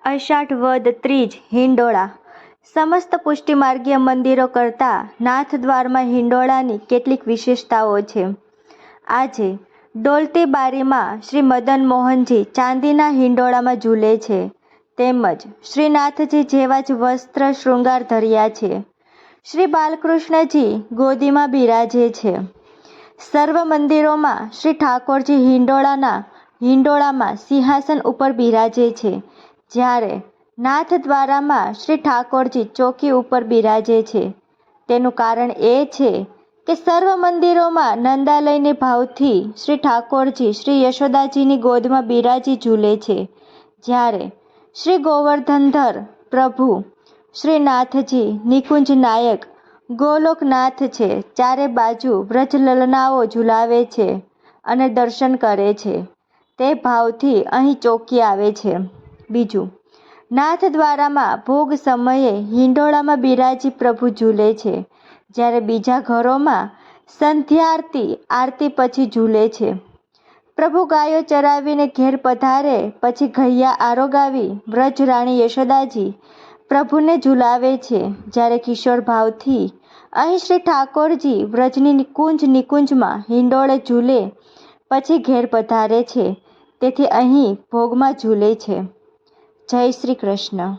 અષાઢ વદ ત્રીજ હિંડોળા. સમસ્ત પુષ્ટિમાર્ગીય મંદિરો કરતાં નાથદ્વારમાં હિંડોળાની કેટલીક વિશેષતાઓ છે. આજે ડોલતી બારીમાં શ્રી મદન મોહનજી ચાંદીના હિંડોળામાં ઝૂલે છે, તેમજ શ્રીનાથજી જેવા જ વસ્ત્ર શૃંગાર ધર્યા છે. શ્રી બાલકૃષ્ણજી ગોદીમાં બિરાજે છે. સર્વ મંદિરોમાં શ્રી ઠાકોરજી હિંડોળામાં સિંહાસન ઉપર બિરાજે છે, જ્યારે નાથદ્વારામાં શ્રી ઠાકોરજી ચોકી ઉપર બિરાજે છે. તેનું કારણ એ છે કે સર્વ મંદિરોમાં નંદાલયની ભાવથી શ્રી ઠાકોરજી શ્રી યશોદાજીની ગોદમાં બિરાજી ઝૂલે છે, જ્યારે શ્રી ગોવર્ધનધર પ્રભુ શ્રી નાથજી નિકુંજ નાયક ગોલોકનાથ છે. ચારે બાજુ વ્રજલલનાઓ ઝુલાવે છે અને દર્શન કરે છે, તે ભાવથી અહીં ચોકી આવે છે. બીજું, નાથદ્વારામાં ભોગ સમયે હિંડોળામાં બિરાજી પ્રભુ ઝૂલે છે, જ્યારે બીજા ઘરોમાં સંધ્યારતી આરતી પછી ઝૂલે છે. પ્રભુ ગાયો ચરાવીને ઘેર પધારે પછી ઘૈયા આરોગાવી વ્રજરાણી યશોદાજી પ્રભુને ઝુલાવે છે, જ્યારે કિશોર ભાવથી અહીં શ્રી ઠાકોરજી વ્રજની નિકુંજમાં હિંડોળે ઝૂલે પછી ઘેર પધારે છે, તેથી અહીં ભોગમાં ઝૂલે છે. જય શ્રી કૃષ્ણ.